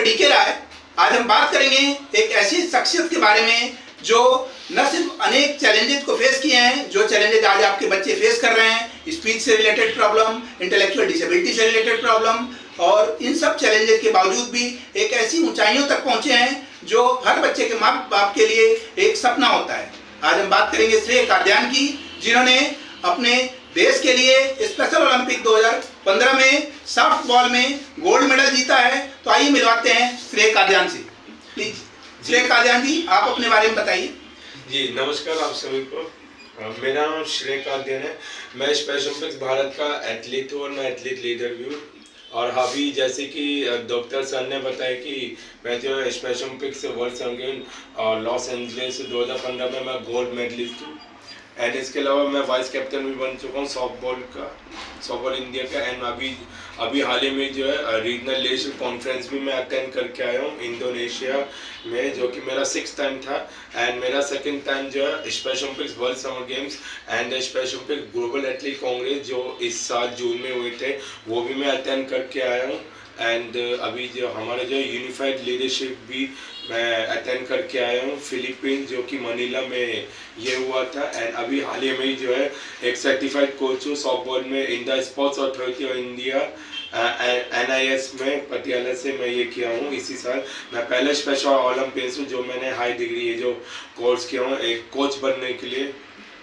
Doctor DK राय। आज हम बात करेंगे एक ऐसी शख्सियत के बारे में जो न सिर्फ अनेक चैलेंजेस को फेस किए हैं, जो चैलेंजेस आज आपके बच्चे फेस कर रहे हैं, स्पीच से रिलेटेड प्रॉब्लम, इंटेलेक्चुअल डिसेबिलिटी से रिलेटेड प्रॉब्लम, और इन सब चैलेंजेस के बावजूद भी एक ऐसी ऊंचाइयों तक पहुंचे हैं जो हर बच्चे के माँ बाप के लिए एक सपना होता है। आज हम बात करेंगे श्रेय कादयान की, जिन्होंने अपने देश के लिए स्पेशल ओलंपिक 2015 में सॉफ्ट बॉल में गोल्ड मेडल जीता है। तो आइए मिलवाते हैं श्रेय कादयान से। प्लीज श्रेय कादयान जी, आप अपने बारे में बताइए। जी नमस्कार आप सभी को। मेरा नाम श्रेय कादयान है। मैं स्पेशल ओलंपिक्स भारत का एथलीट हूँ और मैं एथलीट लीडर भी हूँ। और अभी जैसे कि डॉक्टर सर ने बताया कि मैं जो है special Olympics world champion Los Angeles 2015 में मैं गोल्ड मेडलिस्ट हूँ। एंड इसके अलावा मैं वाइस कैप्टन भी बन चुका हूँ सॉफ्टबॉल इंडिया का। एंड अभी हाल ही में जो है रीजनल लेवल कॉन्फ्रेंस भी मैं अटेंड करके आया हूँ इंडोनेशिया में, जो कि मेरा 6th टाइम था। एंड मेरा 2nd टाइम जो है special Olympics world summer games and special Olympic global athlete Congress जो इस साल जून में हुए थे, वो भी मैं अटेंड करके आया हूँ। एंड अभी जो हमारा जो यूनिफाइड लीडरशिप भी मैं अटेंड करके आया हूँ फिलीपींस, जो कि मनीला में ये हुआ था। एंड अभी हाल ही में जो है एक सर्टिफाइड कोच हूँ सॉफ्टबॉल में India sports authority of India NIS में पटियाला से मैं ये किया हूँ इसी साल। मैं पहले स्पेशल ओलंपियंस हूँ जो मैंने हाई डिग्री ये जो कोर्स किया हूँ एक कोच बनने के लिए।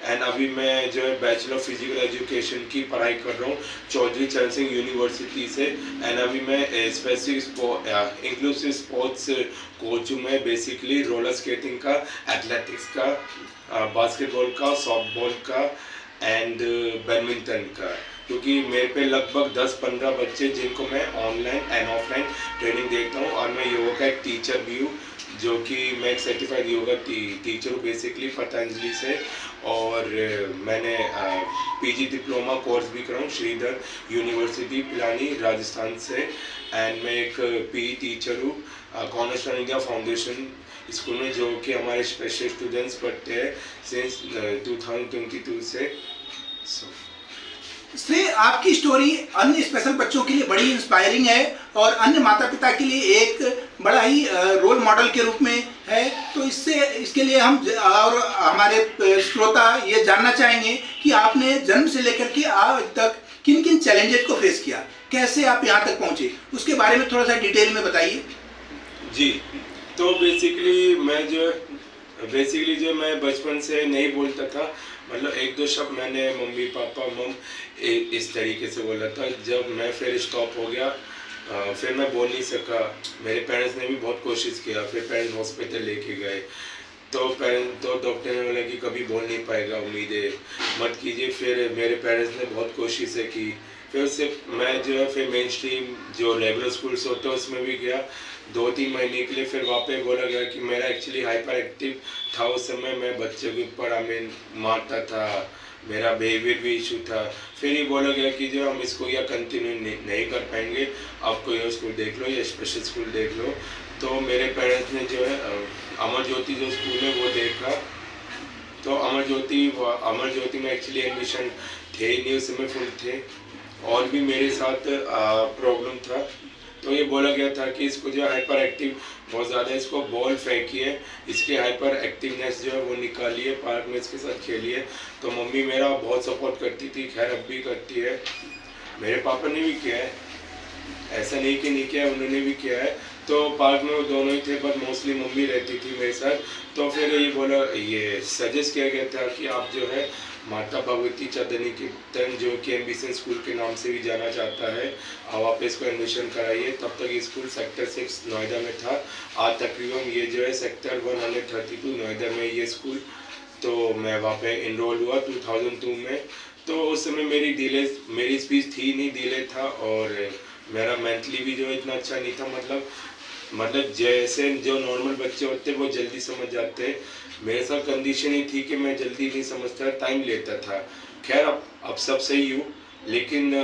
एंड अभी मैं जो है बैचलर ऑफ फिजिकल एजुकेशन की पढ़ाई कर रहा हूँ चौधरी चरण सिंह यूनिवर्सिटी से। एंड अभी मैं स्पेसिफिक इंक्लूसिव स्पोर्ट्स कोच हूँ। मैं बेसिकली रोलर स्केटिंग का, एथलेटिक्स का, बास्केटबॉल का, सॉफ्टबॉल का एंड बैडमिंटन का, क्योंकि मेरे पे लगभग 10-15 बच्चे जिनको मैं ऑनलाइन एंड ऑफलाइन ट्रेनिंग देता हूँ। और मैं योगा का एक टीचर भी हूँ, जो कि मैं एक सर्टिफाइड योगा टीचर हूँ बेसिकली पतंजलि से। और मैंने PG डिप्लोमा कोर्स भी करा हूँ श्रीधर यूनिवर्सिटी पिलानी राजस्थान से। एंड मैं एक PE टीचर हूँ कॉर्नरस्टोन इंडिया फाउंडेशन स्कूल में, जो कि हमारे स्पेशल स्टूडेंट्स पढ़ते हैं सिंस 2022 से। श्रेय, आपकी स्टोरी अन्य स्पेशल बच्चों के लिए बड़ी इंस्पायरिंग है और अन्य माता पिता के लिए एक बड़ा ही रोल मॉडल के रूप में है। तो इसके लिए हम और हमारे श्रोता ये जानना चाहेंगे कि आपने जन्म से लेकर के आज तक किन किन चैलेंजेस को फेस किया, कैसे आप यहाँ तक पहुँचे, उसके बारे में थोड़ा सा डिटेल में बताइए। जी, तो बेसिकली जो मैं बचपन से नहीं बोलता था, मतलब 1-2 शब्द मैंने मम्मी पापा मम इस तरीके से बोला था। जब मैं फिर स्टॉप हो गया, फिर मैं बोल नहीं सका। मेरे पेरेंट्स ने भी बहुत कोशिश किया, फिर पेरेंट्स हॉस्पिटल लेके गए तो डॉक्टर ने बोला कि कभी बोल नहीं पाएगा, उम्मीदें मत कीजिए। फिर मेरे पेरेंट्स ने बहुत कोशिशें की। फिर उससे मैं जो है फिर मेन स्ट्रीम जो रेगुलर स्कूल्स होते हैं उसमें भी गया 2-3 महीने के लिए। फिर वहाँ पे बोला गया कि मेरा एक्चुअली हाइपर एक्टिव था उस समय, मैं बच्चे के ऊपर मारता था, मेरा बिहेवियर भी इशू था। फिर ये बोला गया कि जो हम इसको या कंटिन्यू नहीं कर पाएंगे, आप कोई और स्कूल देख लो या स्पेशल स्कूल देख लो। तो मेरे पेरेंट्स ने जो है अमर ज्योति जो स्कूल है वो देखा। तो अमर ज्योति में एक्चुअली एडमिशन थे नहीं उस समय, फुल थे और भी मेरे साथ प्रॉब्लम था। तो ये बोला गया था कि इसको जो हाइपर एक्टिव बहुत ज़्यादा, इसको बॉल फेंकिए, इसके हाइपर एक्टिवनेस जो है वो निकालिए, पार्क में इसके साथ खेलिए। तो मम्मी मेरा बहुत सपोर्ट करती थी, खैर अब भी करती है। मेरे पापा ने भी किया है, ऐसा नहीं कि नहीं किया, उन्होंने भी किया है। तो पार्क में वो दोनों ही थे, बट मोस्टली मम्मी रहती थी मेरे साथ। तो फिर ये सजेस्ट किया गया था कि आप जो है माता भगवती चंदनी कीर्तन जो कि एम्बिशन स्कूल के नाम से भी जाना जाता है, आप इसको एडमिशन कराइए। तब तक ये स्कूल सेक्टर 6 नोएडा में था। आज तकरीबन ये जो है सेक्टर 132 नोएडा में ये स्कूल। तो मैं वहाँ पे इनरोल हुआ 2002 में। तो उस समय मेरी स्पीच थी नहीं, डिले था और मेरा मेंटली भी जो इतना अच्छा नहीं था। मतलब जैसे जो नॉर्मल बच्चे होते हैं वो जल्दी समझ जाते हैं, मेरे साथ कंडीशन ही थी कि मैं जल्दी नहीं समझता, टाइम लेता था। खैर अब सब सही हूँ, लेकिन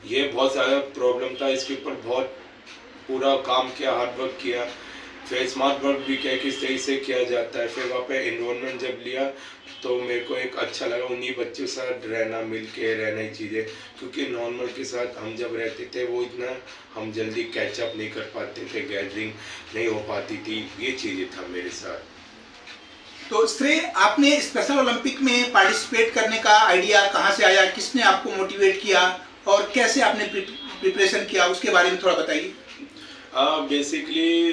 ये बहुत ज़्यादा प्रॉब्लम था। इसके ऊपर बहुत पूरा काम किया, हार्ड वर्क किया। फिर स्मार्ट वर्क भी क्या किस तरीके से किया जाता है। फिर वहाँ पे इन्वायरमेंट जब लिया तो मेरे को एक अच्छा लगा उन्हीं बच्चों के साथ रहना, मिल के रहना ही चीज़ें, क्योंकि नॉर्मल के साथ हम जब रहते थे वो इतना हम जल्दी कैचअप नहीं कर पाते थे, गैदरिंग नहीं हो पाती थी, ये चीज़ें था मेरे साथ। तो श्रेय, आपने स्पेशल ओलंपिक में पार्टिसिपेट करने का आइडिया कहाँ से आया, किसने आपको मोटिवेट किया और कैसे आपने प्रिपरेशन किया, उसके बारे में थोड़ा बताइए। बेसिकली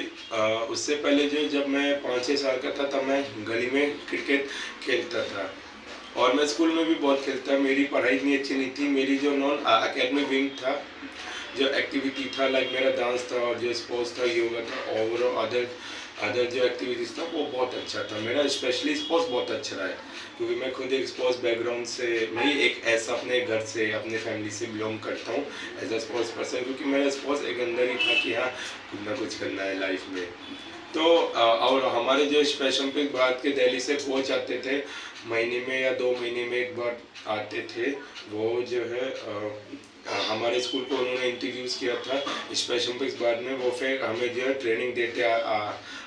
उससे पहले जो जब मैं 5-6 साल का था तब मैं गली में क्रिकेट खेलता था और मैं स्कूल में भी बहुत खेलता। मेरी पढ़ाई इतनी अच्छी नहीं थी। मेरी जो नॉन एकेडमिक विंग था, जो एक्टिविटी था, लाइक मेरा डांस था और जो स्पोर्ट्स था, योगा था, ओवरऑल अदर जो एक्टिविटीज़ था वो बहुत अच्छा था। मेरा स्पेशली स्पोर्ट्स बहुत अच्छा रहा है, क्योंकि मैं खुद एक स्पोर्ट्स बैकग्राउंड से, मैं एक ऐसा अपने घर से, अपने फैमिली से बिलोंग करता हूँ एज अ स्पोर्ट्स पर्सन, क्योंकि मेरा स्पोर्ट्स एक अंदर ही था कि हाँ कुछ ना कुछ करना है लाइफ में। तो और हमारे जो स्पेशल ओलंपिक भारत के दिल्ली से कोच आते थे, महीने में या 2 महीने में एक बार आते थे। वो जो है हमारे स्कूल को उन्होंने इंट्रोड्यूस किया था स्पेशल ओलंपिक्स बाद में। वो फिर हमें जो है ट्रेनिंग देते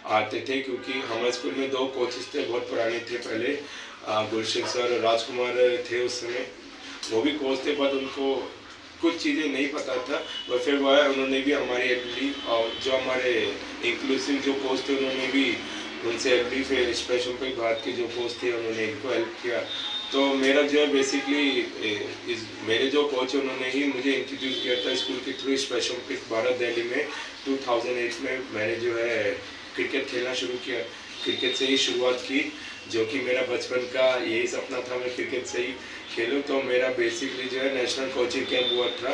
आते थे, क्योंकि हमारे स्कूल में 2 कोचेस थे, बहुत पुराने थे पहले, गुलशन सर और राजकुमार थे उस समय, वो भी कोच थे, बट उनको कुछ चीज़ें नहीं पता था। और फिर वह उन्होंने भी हमारी एग्री, और जो हमारे इंक्लूसिव जो कोच थे उन्होंने भी उनसे एग्री, फिर स्पेशल ओलंपिक भारत के जो कोच थे उन्होंने इनको हेल्प किया। तो मेरा जो है बेसिकली मेरे जो कोच है उन्होंने ही मुझे इंट्रोड्यूस किया था स्कूल के through special Olympic Bharat Delhi में 2008 में। मैंने जो है क्रिकेट खेलना शुरू किया, क्रिकेट से ही शुरुआत की, जो कि मेरा बचपन का यही सपना था मैं क्रिकेट से ही खेलूँ। तो मेरा बेसिकली जो है नेशनल कोचिंग कैंप हुआ था।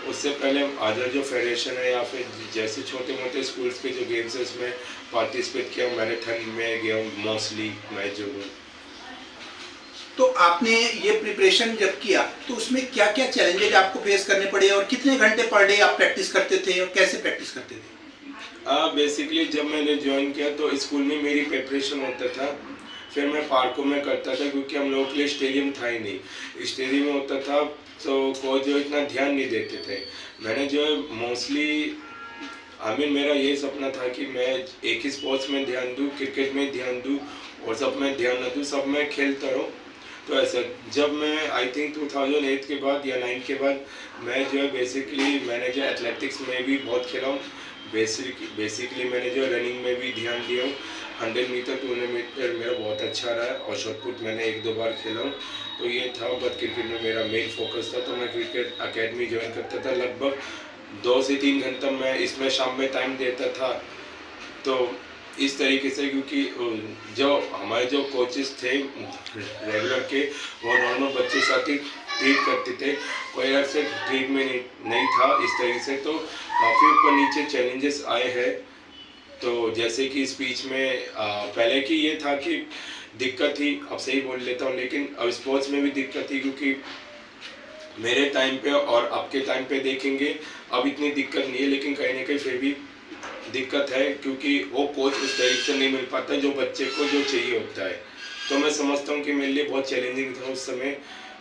उससे पहले अदर जो फेडरेशन है या फिर जैसे छोटे मोटे स्कूल्स के जो गेम्स है उसमें पार्टिसिपेट किया, मैराथन में गया हूँ मोस्टली मैं जो हूँ। तो आपने ये प्रिपरेशन जब किया तो उसमें क्या क्या चैलेंजेज आपको फेस करने पड़े और कितने घंटे पर डे आप प्रैक्टिस करते थे और कैसे प्रैक्टिस करते थे? बेसिकली जब मैंने ज्वाइन किया तो स्कूल में मेरी प्रिपरेशन होता था, फिर मैं पार्कों में करता था, क्योंकि हम लोगों के लिए स्टेडियम था ही नहीं। स्टेडियम में होता था तो कोच जो इतना ध्यान नहीं देते थे। मैंने जो है मोस्टली मेरा ये सपना था कि मैं एक ही स्पोर्ट्स में ध्यान दूँ, क्रिकेट में ध्यान दूँ और सब में ध्यान न दूँ, सब में खेलता रहूँ। तो ऐसा जब मैं आई थिंक 2008 के बाद या 9 के बाद मैं जो है बेसिकली मैंने जो एथलेटिक्स में भी बहुत खेला हूँ। बेसिकली मैंने जो रनिंग में भी ध्यान दिया हूँ। 100 मीटर 200 मीटर मेरा बहुत अच्छा रहा है और शॉटपुट मैंने 1-2 बार खेला हूँ। तो ये था, बट क्रिकेट में मेरा मेन फोकस था। तो मैं क्रिकेट अकेडमी ज्वाइन करता था, लगभग 2 से 3 घंटा मैं इसमें शाम में टाइम देता था। तो इस तरीके से, क्योंकि जो हमारे जो कोचेस थे रेगुलर के, वो नॉर्मल बच्चे साथ ही ट्रीट करते थे, कोई अलग से ट्रीटमेंट नहीं था इस तरीके से। तो काफ़ी ऊपर नीचे चैलेंजेस आए हैं। तो जैसे कि स्पीच में पहले की ये था कि दिक्कत थी, अब सही बोल लेता हूँ, लेकिन अब स्पोर्ट्स में भी दिक्कत थी, क्योंकि मेरे टाइम पे और अब के टाइम पे देखेंगे अब इतनी दिक्कत नहीं है, लेकिन कहीं ना कहीं फिर भी दिक्कत है, क्योंकि वो कोच उस तरीके से नहीं मिल पाता जो बच्चे को जो चाहिए होता है। तो मैं समझता हूँ कि मेरे लिए बहुत चैलेंजिंग था उस समय,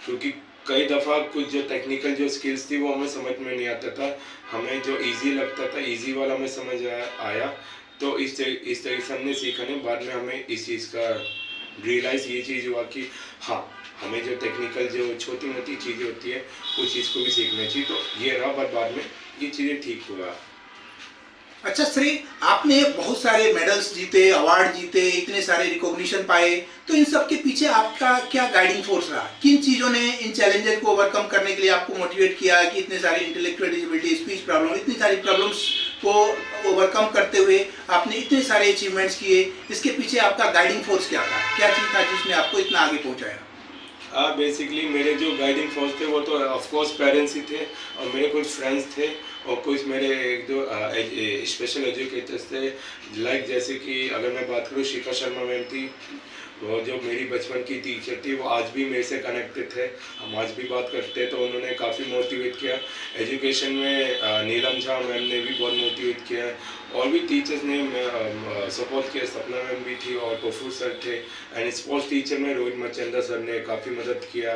क्योंकि कई दफ़ा कुछ जो टेक्निकल जो स्किल्स थी वो हमें समझ में नहीं आता था। हमें जो इजी लगता था, इजी वाला हमें समझ आया। तो इस तरीके से हमने सीखा नहीं, बाद में हमें इस चीज़ का रियलाइज़ ये चीज़ हुआ कि हाँ, हमें जो टेक्निकल जो छोटी मोटी चीज़ें होती है उस चीज़ को भी सीखना चाहिए। तो ये रहा, बट बाद में ये चीज़ें ठीक हुआ। अच्छा श्री, आपने बहुत सारे मेडल्स जीते, अवार्ड जीते, इतने सारे रिकॉग्निशन पाए, तो इन सब के पीछे आपका क्या गाइडिंग फोर्स रहा? किन चीज़ों ने इन चैलेंजेस को ओवरकम करने के लिए आपको मोटिवेट किया कि इतने सारी इंटेलेक्चुअल डिसेबिलिटी, स्पीच प्रॉब्लम, इतनी सारी प्रॉब्लम्स को ओवरकम करते हुए आपने इतने सारे अचीवमेंट्स किए? इसके पीछे आपका गाइडिंग फोर्स क्या था? क्या चीज़ था जिसने आपको इतना आगे पहुँचाया? बेसिकली मेरे जो गाइडिंग फोर्स थे वो तो ऑफकोर्स पेरेंट्स ही थे, और मेरे कुछ फ्रेंड्स थे, और कुछ मेरे एक दो स्पेशल एजुकेटर्स थे। लाइक जैसे कि अगर मैं बात करूँ, शिखा शर्मा मैम थी, वो जो मेरी बचपन की टीचर थी, वो आज भी मेरे से कनेक्टेड थे, हम आज भी बात करते हैं। तो उन्होंने काफ़ी मोटिवेट किया। एजुकेशन में नीलम झा मैम ने भी बहुत मोटिवेट किया, और भी टीचर्स ने सपोर्ट किया। सपना मैम भी थी और पफू सर थे, एंड स्पोर्ट्स टीचर में रोहित मचंदा सर ने काफ़ी मदद किया।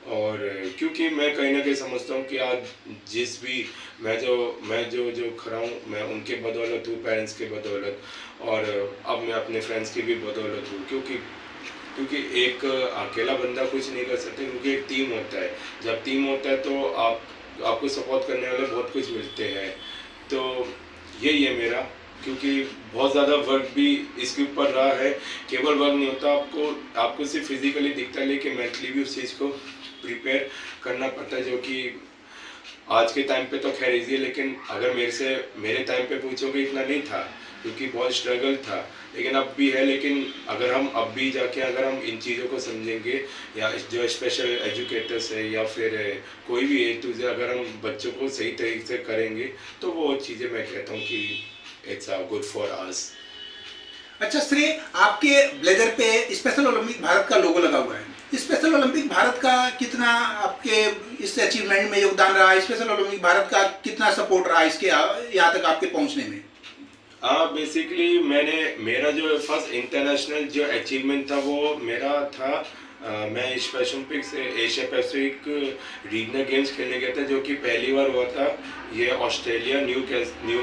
और क्योंकि मैं कहीं ना कहीं समझता हूँ कि आज जिस भी मैं जो खड़ा हूँ, मैं उनके बदौलत हूँ, पेरेंट्स के बदौलत, और अब मैं अपने फ्रेंड्स की भी बदौलत हूँ, क्योंकि एक अकेला बंदा कुछ नहीं कर सकता, क्योंकि एक टीम होता है। जब टीम होता है तो आपको सपोर्ट करने वाले बहुत कुछ मिलते हैं। तो यही है मेरा, क्योंकि बहुत ज़्यादा वर्क भी इसके ऊपर रहा है। केवल वर्क नहीं होता, आपको सिर्फ फिजिकली दिखता है, लेकिन मेंटली भी उस चीज़ को प्रिपेयर करना पड़ता है, जो कि आज के टाइम पे तो खैर इजी है, लेकिन अगर मेरे टाइम पे पूछोगे इतना नहीं था, क्योंकि बहुत स्ट्रगल था। लेकिन अब भी है, लेकिन अगर हम अब भी जाके अगर हम इन चीज़ों को समझेंगे, या जो स्पेशल एजुकेटर्स है या फिर कोई भी ए टू जेड अगर हम बच्चों को सही तरीके से करेंगे, तो वो चीज़ें मैं कहता हूँ कि इट्स गुड फॉर अस। अच्छा श्रेय, आपके ब्लेजर पे स्पेशल ओलंपिक भारत का लोगो लगा हुआ है। स्पेशल ओलंपिक भारत का कितना आपके इस अचीवमेंट में योगदान रहा? स्पेशल ओलंपिक भारत का कितना सपोर्ट रहा इसके यहाँ तक आपके पहुँचने में? हाँ, बेसिकली मेरा जो फर्स्ट इंटरनेशनल जो अचीवमेंट था वो मेरा था, मैं special Olympics Asia Pacific regional games खेलने गया था, जो कि पहली बार हुआ था। ये ऑस्ट्रेलिया न्यू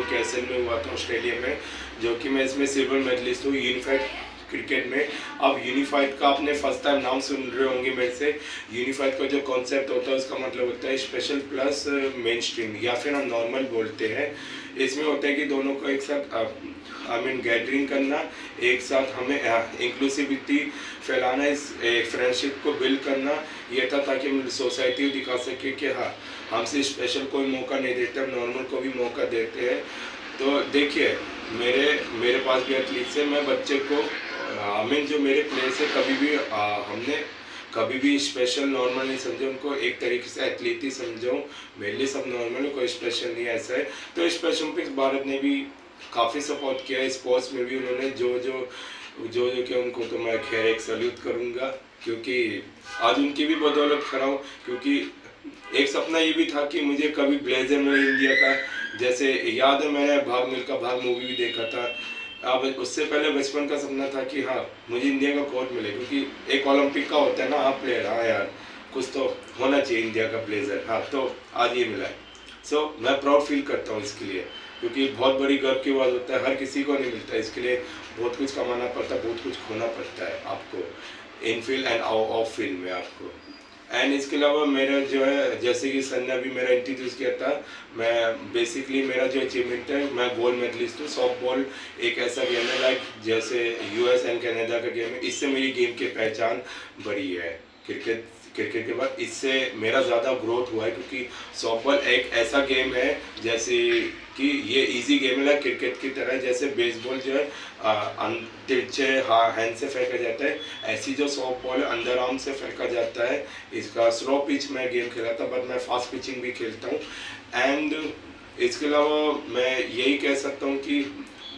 कैसल में हुआ था, ऑस्ट्रेलिया में, जो कि मैं इसमें सिल्वर मेडलिस्ट हूँ यूनिफाइड क्रिकेट में। अब यूनिफाइड का आपने फर्स्ट टाइम नाम सुन रहे होंगे मेरे से। यूनिफाइड का जो कॉन्सेप्ट होता है उसका मतलब होता है स्पेशल प्लस मेन स्ट्रीम, या फिर हम नॉर्मल बोलते हैं। इसमें होता है कि दोनों को एक साथ गैदरिंग करना, एक साथ हमें इंक्लूसिविटी फैलाना, इस फ्रेंडशिप को बिल्ड करना, ये था ताकि हम सोसाइटी को दिखा सके कि हाँ, हमसे स्पेशल कोई मौका नहीं देते, हम नॉर्मल को भी मौका देते हैं। तो देखिए, मेरे पास भी एथलीट्स है, मैं बच्चे को जो मेरे प्लेयर्स है, हमने कभी भी स्पेशल नॉर्मल नहीं समझे उनको, एक तरीके से एथलीट ही समझो। मेरे लिए सब नॉर्मल है, कोई स्पेशल नहीं, ऐसा है। तो स्पेशल ओलंपिक्स भारत ने भी काफ़ी सपोर्ट किया है स्पोर्ट्स में भी। उन्होंने जो किया, उनको तो मैं खैर एक सल्यूट करूँगा, क्योंकि आज उनकी भी बदौलत खड़ा हूँ। क्योंकि एक सपना ये भी था कि मुझे कभी ब्लेजर मिले इंडिया का। जैसे याद है, मैंने भाग मिल्खा भाग मूवी भी देखा था। अब उससे पहले बचपन का सपना था कि हाँ, मुझे इंडिया का कोच मिले, क्योंकि एक ओलंपिक का होता है ना, हाँ प्लेयर, हाँ यार कुछ तो होना चाहिए इंडिया का ब्लेजर। हाँ, तो आज ये मिला है। सो मैं प्राउड फील करता हूँ इसके लिए, क्योंकि बहुत बड़ी गर्व की बात होता है, हर किसी को नहीं मिलता। इसके लिए बहुत कुछ कमाना पड़ता है, बहुत कुछ खोना पड़ता है आपको, इन फील्ड एंड ऑफ फील्ड में आपको। एंड इसके अलावा मेरा जो है, जैसे कि सर ने अभी मेरा इंट्रोड्यूस किया था, मैं बेसिकली मेरा जो अचीवमेंट है, मैं गोल्ड मेडलिस्ट हूँ। सॉफ्ट बॉल एक ऐसा गेम है, लाइक जैसे यूएस एंड कनाडा का गेम है, इससे मेरी गेम की पहचान बढ़ी है। क्रिकेट के बाद इससे मेरा ज़्यादा ग्रोथ हुआ है, क्योंकि सॉफ्टबॉल एक ऐसा गेम है जैसे कि ये इजी गेम है, लाइक क्रिकेट की तरह। जैसे बेसबॉल जो है तिरछे हैंड से फेंका जाता है, ऐसी जो सॉफ्टबॉल है अंडर आर्म से फेंका जाता है। इसका स्लो पिच में गेम खेला था, बट मैं फास्ट पिचिंग भी खेलता हूँ। एंड इसके अलावा मैं यही कह सकता हूँ कि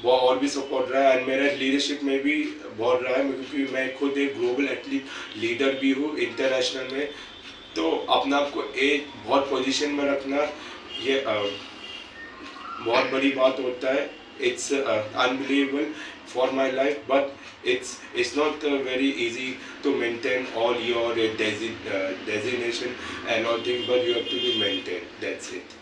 वो और भी सपोर्ट रहा है, एंड मेरा लीडरशिप में भी बहुत रहा है, क्योंकि मैं खुद एक ग्लोबल एथलीट लीडर भी हूँ इंटरनेशनल में। तो अपने आप को एक बहुत पोजीशन में रखना, ये बहुत बड़ी बात होता है। It's unbelievable for my life, but it's not very easy to maintain all your designation and all things, but you have to be maintained, that's it.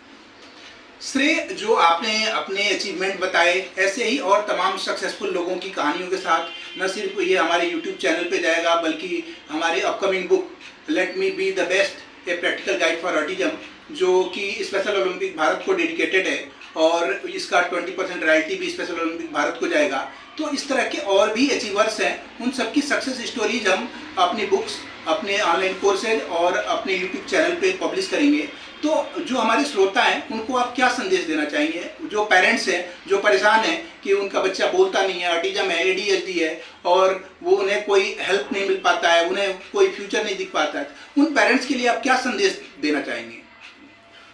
श्रेय, जो आपने अपने अचीवमेंट बताए, ऐसे ही और तमाम सक्सेसफुल लोगों की कहानियों के साथ न सिर्फ ये हमारे यूट्यूब चैनल पे जाएगा, बल्कि हमारे upcoming book let me be the best a practical guide for autism, जो कि स्पेशल ओलंपिक भारत को डेडिकेटेड है, और इसका 20% रॉयल्टी भी स्पेशल ओलंपिक भारत को जाएगा। तो इस तरह के और भी अचीवर्स हैं, उन सबकी सक्सेस स्टोरीज हम अपनी बुक्स, अपने ऑनलाइन कोर्सेज और अपने यूट्यूब चैनल पे पब्लिश करेंगे। तो जो हमारे श्रोता हैं, उनको आप क्या संदेश देना चाहेंगे? जो पेरेंट्स हैं, जो परेशान हैं कि उनका बच्चा बोलता नहीं है, ऑटिज्म है, ADHD है, और वो उन्हें कोई हेल्प नहीं मिल पाता है, उन्हें कोई फ्यूचर नहीं दिख पाता है, उन पेरेंट्स के लिए आप क्या संदेश देना चाहेंगे?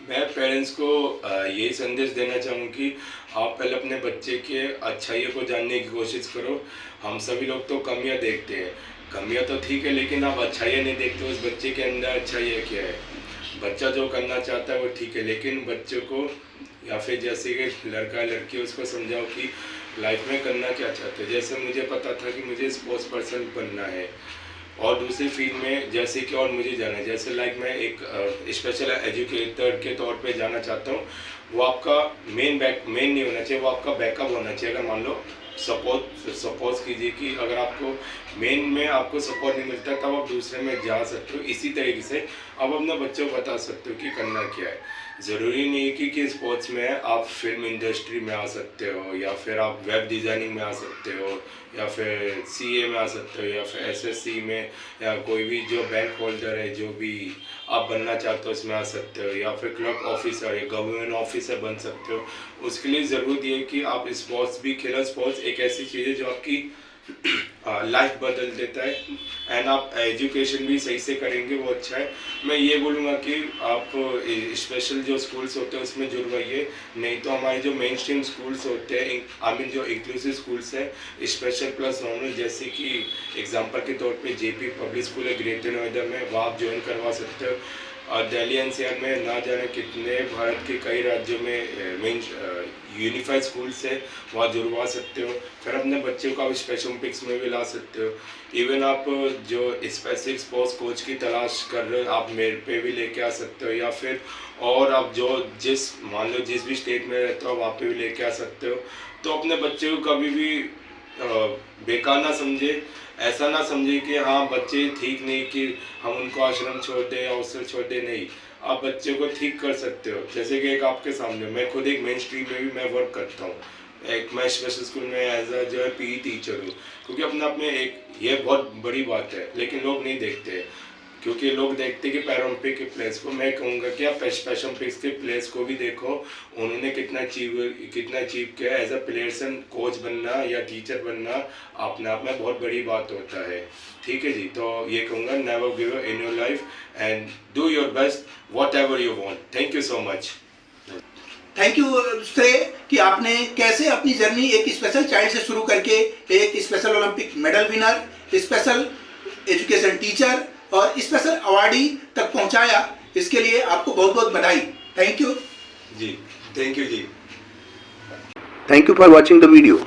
मैं पेरेंट्स को यही संदेश देना चाहूँ कि आप पहले अपने बच्चे के अच्छाइयों को जानने की कोशिश करो। हम सभी लोग तो कमियाँ देखते हैं, कमियाँ तो ठीक है, लेकिन आप अच्छाइयाँ नहीं देखते उस बच्चे के अंदर अच्छाइयाँ क्या है। बच्चा जो करना चाहता है वो ठीक है, लेकिन बच्चों को, या फिर जैसे कि लड़का लड़की, उसको समझाओ कि लाइफ में करना क्या चाहते हैं। जैसे मुझे पता था कि मुझे स्पोर्ट्स पर्सन बनना है, और दूसरी फील्ड में जैसे कि और मुझे जाना है, जैसे लाइक मैं एक स्पेशल एजुकेटर के तौर पे जाना चाहता हूँ। वो आपका मेन नहीं होना चाहिए, वो आपका बैकअप होना चाहिए। अगर मान लो सपोज कीजिए कि अगर आपको मेन में आपको सपोर्ट नहीं मिलता तब आप दूसरे में जा सकते हो। इसी तरीके से आप अपने बच्चों को बता सकते हो कि करना क्या है। ज़रूरी नहीं है कि स्पोर्ट्स में आप फिल्म इंडस्ट्री में आ सकते हो, या फिर आप वेब डिज़ाइनिंग में आ सकते हो, या फिर सीए में आ सकते हो, या फिर एसएससी में, या कोई भी जो बैंक होल्डर है जो भी आप बनना चाहते हो उसमें आ सकते हो, या फिर क्लब ऑफिसर या गवर्नमेंट ऑफिसर बन सकते हो। उसके लिए ज़रूरत ये है कि आप स्पोर्ट्स भी खेलो। स्पोर्ट्स एक ऐसी चीज़ है जो आपकी लाइफ बदल देता है, एंड आप एजुकेशन भी सही से करेंगे वो अच्छा है। मैं ये बोलूँगा कि आप स्पेशल जो स्कूल्स होते हैं उसमें जुड़वाइए, नहीं तो हमारे जो मेन स्ट्रीम स्कूल्स होते हैं, आई मीन जो इंक्लूसिव स्कूल्स हैं, स्पेशल प्लस नॉर्मल, जैसे कि एग्जांपल के तौर पे जेपी पब्लिक स्कूल है ग्रेटर नोएडा में, वहाँ आप ज्वाइन करवा सकते हो। और दिल्ली एनसीआर में ना जाने कितने भारत के कई राज्यों में मेन यूनिफाइड स्कूल्स है, वहाँ जुड़वा सकते हो। फिर अपने बच्चों को आप स्पेशल ओलंपिक्स में भी ला सकते हो। इवन आप जो स्पेसिफिक स्पोर्ट्स कोच की तलाश कर रहे हो आप मेरे पे भी लेके आ सकते हो, या फिर और आप जो मान लो जिस भी स्टेट में रहते हो वहाँ पे भी लेके आ सकते हो। तो अपने बच्चे को कभी भी बेकार ना समझे, ऐसा ना समझे कि हाँ बच्चे ठीक नहीं कि हम उनको आश्रम छोड़ दें या हॉस्टल छोड़ दें। नहीं, आप बच्चे को ठीक कर सकते हो। जैसे कि एक आपके सामने, मैं खुद एक मेन स्ट्रीम में भी मैं वर्क करता हूँ, एक मैं स्पेशल स्कूल में एज अ जो है पीई टीचर हूँ, क्योंकि अपने आप में एक ये बहुत बड़ी बात है, लेकिन लोग नहीं देखते, क्योंकि लोग देखते कि पैरालंपिक के प्लेयर्स को। मैं कहूँगा कि आप स्पेशल ओलंपिक्स के प्लेयर्स को भी देखो, उन्होंने कितना अचीव किया। As a players and coach बनना या टीचर बनना अपने आप में बहुत बड़ी बात होता है। ठीक है जी, तो ये कहूँगा, never give up in your life and do your best what ever you want. Thank you so much. Thank you श्रेय कि आपने कैसे अपनी जर्नी एक स्पेशल चाइल्ड से शुरू करके एक special Olympic medal winner, special education teacher और स्पेशल अवार्डी तक पहुंचाया। इसके लिए आपको बहुत बहुत बधाई। Thank you ji, thank you ji. Thank you for watching the video.